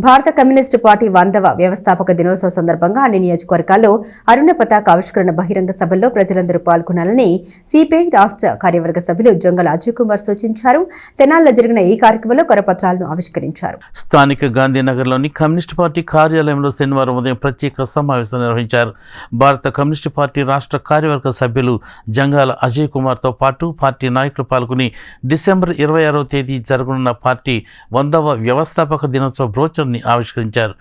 భారత communist party 100వ వ్యవస్థాపక దినోత్సవ సందర్భంగా అన్ని నియోజకవర్గాల్లో అరుణ పతాక ఆవిష్కరణ బహిరంగ సభల్లో ప్రజలందరూ పాల్గొనాలని సిపిఐ రాష్ట్ర కార్యవర్గ సభ్యులు జంగల అజయ్ కుమార్ సూచించారు. తెనాలిలో జరిగిన ఈ కార్యక్రమంలో కరపత్రాలను ఆవిష్కరించారు. స్థానిక గాంధీనగర్లోని కమ్యూనిస్టు పార్టీ కార్యాలయంలో శనివారం ఉదయం ప్రత్యేక సమావేశం నిర్వహించారు. భారత కమ్యూనిస్టు పార్టీ రాష్ట్ర కార్యవర్గ సభ్యులు జంగాల అజయ్ కుమార్తో పాటు పార్టీ నాయకులు పాల్గొని డిసెంబర్ 26వ తేదీ జరగనున్న పార్టీ 100వ వ్యవస్థాపక దినోత్సవ బ్రోచర్ ఆవిష్కరించారు.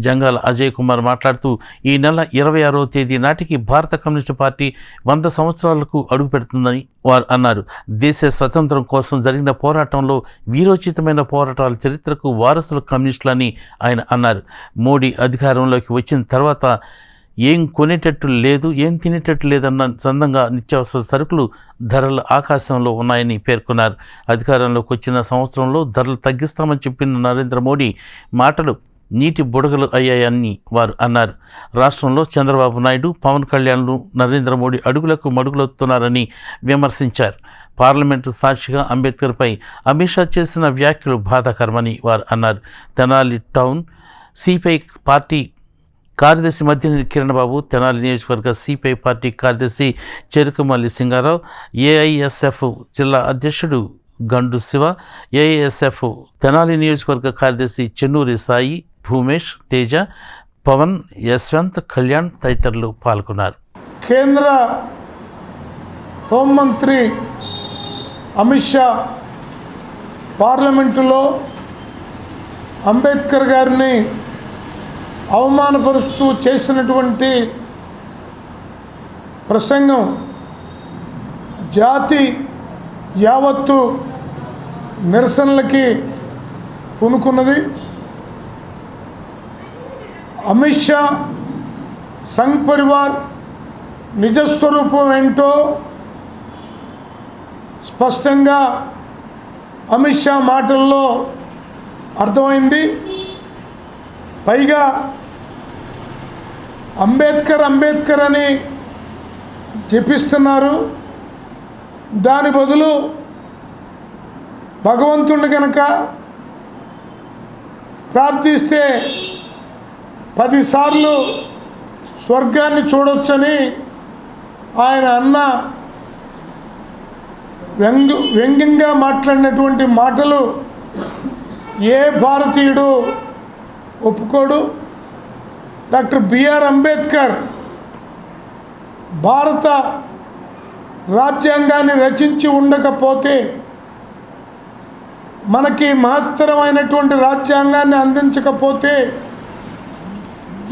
జంగాల అజయ్ కుమార్ మాట్లాడుతూ ఈ నెల 26వ తేదీ నాటికి భారత కమ్యూనిస్టు పార్టీ 100 సంవత్సరాలకు అడుగుపెడుతుందని వారు అన్నారు. దేశ స్వతంత్రం కోసం జరిగిన పోరాటంలో వీరోచితమైన పోరాటాల చరిత్రకు వారసులు కమ్యూనిస్టులని ఆయన అన్నారు. మోడీ అధికారంలోకి వచ్చిన తర్వాత ఏం కొనేటట్టు లేదు, ఏం తినేటట్టు లేదన్న సందంగా నిత్యావసర సరుకులు ధరలు ఆకాశంలో ఉన్నాయని పేర్కొన్నారు. అధికారంలోకి వచ్చిన సంవత్సరంలో ధరలు తగ్గిస్తామని చెప్పిన నరేంద్ర మోడీ మాటలు నీటి బుడగలు అయ్యాయని వారు అన్నారు. రాష్ట్రంలో చంద్రబాబు నాయుడు, పవన్ కళ్యాణ్లు నరేంద్ర మోడీ అడుగులకు మడుగులొస్తున్నారని విమర్శించారు. పార్లమెంటు సాక్షిగా అంబేద్కర్పై అమిత్ షా చేసిన వ్యాఖ్యలు బాధాకరమని వారు అన్నారు. తెనాలి టౌన్ సిపిఐ పార్టీ కార్యదర్శి మధ్యనేని కిరణ్ బాబు, తెనాలి నియోజకవర్గ సిపిఐ పార్టీ కార్యదర్శి చెరుకుమల్లి సింగారావు, ఏఐఎస్ఎఫ్ జిల్లా అధ్యక్షుడు గండు శివ, ఏఐఎస్ఎఫ్ తెనాలి నియోజకవర్గ కార్యదర్శి చెన్నూరి సాయి, భూమేష్, తేజ, పవన్, యశ్వంత్, కళ్యాణ్ తదితరులు పాల్గొన్నారు. కేంద్ర హోంమంత్రి అమిత్ షా పార్లమెంటులో అంబేద్కర్ గారిని అవమానపరుస్తూ చేసినటువంటి ప్రసంగం జాతి యావత్తు నిరసనలకి పూనుకున్నది. అమిత్ షా సంఘ్ పరివార్ నిజస్వరూపం ఏంటో స్పష్టంగా అమిత్ షా మాటల్లో అర్థమైంది. పైగా అంబేద్కర్ అని జపిస్తున్నారు. దాని బదులు భగవంతుడిని కనుక ప్రార్థిస్తే 10 సార్లు స్వర్గాన్ని చూడొచ్చని ఆయన అన్న వ్యంగ్యంగా మాట్లాడినటువంటి మాటలు ఏ భారతీయుడు ఒప్పుకోడు. డాక్టర్ బిఆర్ అంబేద్కర్ భారత రాజ్యాంగాన్ని రచించి ఉండకపోతే, మనకి మహత్తరమైనటువంటి రాజ్యాంగాన్ని అందించకపోతే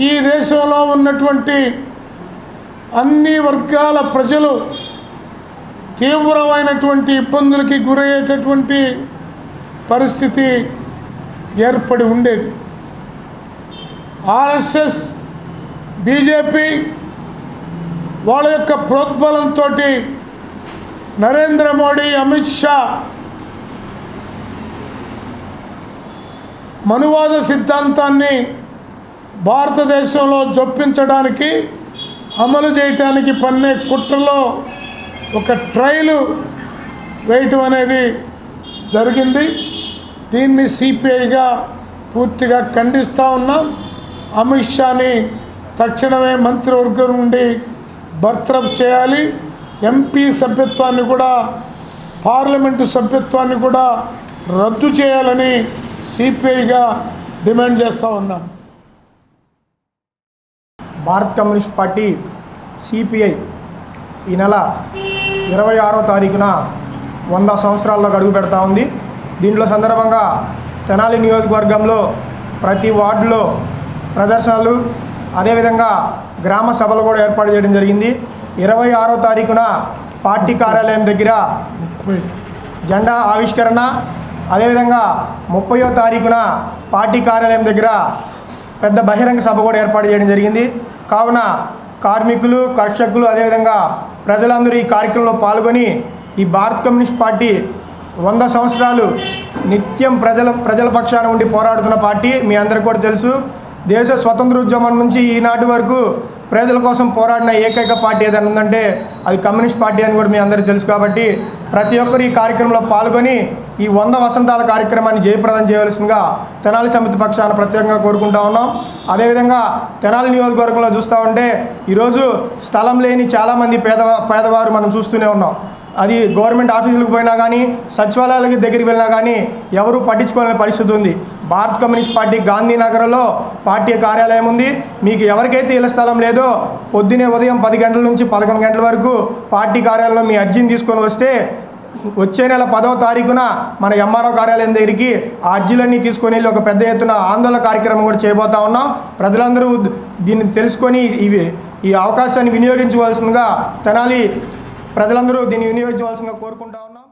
ఈ దేశంలో ఉన్నటువంటి అన్ని వర్గాల ప్రజలు తీవ్రమైనటువంటి ఇబ్బందులకి గురయ్యేటటువంటి పరిస్థితి ఏర్పడి ఉండేది. ఆర్ఎస్ఎస్, బీజేపీ వాళ్ళ యొక్క ప్రోద్బలంతో నరేంద్ర మోడీ, అమిత్ షా మనువాద సిద్ధాంతాన్ని భారతదేశంలో జొప్పించడానికి, అమలు చేయటానికి పన్నే కుట్రలో ఒక ట్రైలు వేయటం అనేది జరిగింది. దీన్ని సిపిఐగా పూర్తిగా ఖండిస్తూ ఉన్నాం. అమిత్ షాని తక్షణమే మంత్రివర్గం నుండి బర్తరఫ్ చేయాలి. ఎంపీ సభ్యత్వాన్ని కూడా, పార్లమెంటు సభ్యత్వాన్ని కూడా రద్దు చేయాలని సిపిఐగా డిమాండ్ చేస్తూ ఉన్నాం. భారత కమ్యూనిస్ట్ పార్టీ సిపిఐ ఈ నెల 26వ తారీఖున 100 సంవత్సరాల్లోకి అడుగు పెడతా ఉంది. దీంట్లో సందర్భంగా తెనాలి నియోజకవర్గంలో ప్రతి వార్డులో ప్రదర్శనలు, అదేవిధంగా గ్రామ సభలు కూడా ఏర్పాటు చేయడం జరిగింది. 26వ తారీఖున పార్టీ కార్యాలయం దగ్గర జెండా ఆవిష్కరణ, అదేవిధంగా 30వ తారీఖున పార్టీ కార్యాలయం దగ్గర పెద్ద బహిరంగ సభ కూడా ఏర్పాటు చేయడం జరిగింది. కావున కార్మికులు, కర్షకులు, అదేవిధంగా ప్రజలందరూ ఈ కార్యక్రమంలో పాల్గొని ఈ భారత కమ్యూనిస్ట్ పార్టీ 100 సంవత్సరాలు నిత్యం ప్రజల పక్షాన ఉండి పోరాడుతున్న పార్టీ. మీ అందరికీ కూడా తెలుసు, దేశ స్వతంత్ర ఉద్యమం నుంచి ఈనాటి వరకు ప్రజల కోసం పోరాడిన ఏకైక పార్టీ ఏదైనా ఉందంటే అది కమ్యూనిస్ట్ పార్టీ అని కూడా మీ అందరికీ తెలుసు. కాబట్టి ప్రతి ఒక్కరు ఈ కార్యక్రమంలో పాల్గొని ఈ 100 వసంతాల కార్యక్రమాన్ని జయప్రదం చేయవలసిందిగా తెనాలి సమితి పక్షాన ప్రత్యేకంగా కోరుకుంటా ఉన్నాం. అదేవిధంగా తెనాలి నియోజకవర్గంలో చూస్తూ ఉంటే ఈరోజు స్థలం లేని చాలామంది పేదవారు మనం చూస్తూనే ఉన్నాం. అది గవర్నమెంట్ ఆఫీసులకు పోయినా కానీ సచివాలయాలకి దగ్గరికి వెళ్ళినా కానీ ఎవరూ పట్టించుకోలేని పరిస్థితి ఉంది. భారత కమ్యూనిస్ట్ పార్టీ గాంధీనగర్లో పార్టీ కార్యాలయం ఉంది. మీకు ఎవరికైతే ఇళ్ల స్థలం లేదో పొద్దునే ఉదయం 10 గంటల నుంచి 11 గంటల వరకు పార్టీ కార్యాలయంలో మీ అర్జీని తీసుకొని వస్తే వచ్చే నెల 10వ తారీఖున మన ఎంఆర్ఓ కార్యాలయం దగ్గరికి ఆ అర్జీలన్నీ తీసుకొని వెళ్ళి ఒక పెద్ద ఎత్తున ఆందోళన కార్యక్రమం కూడా చేయబోతా ఉన్నాం. ప్రజలందరూ దీన్ని తెలుసుకొని ఈ అవకాశాన్ని వినియోగించవలసిందిగా తెనాలి ప్రజలందరూ దీన్ని వినియోగించవలసిందిగా కోరుకుంటా ఉన్నాం.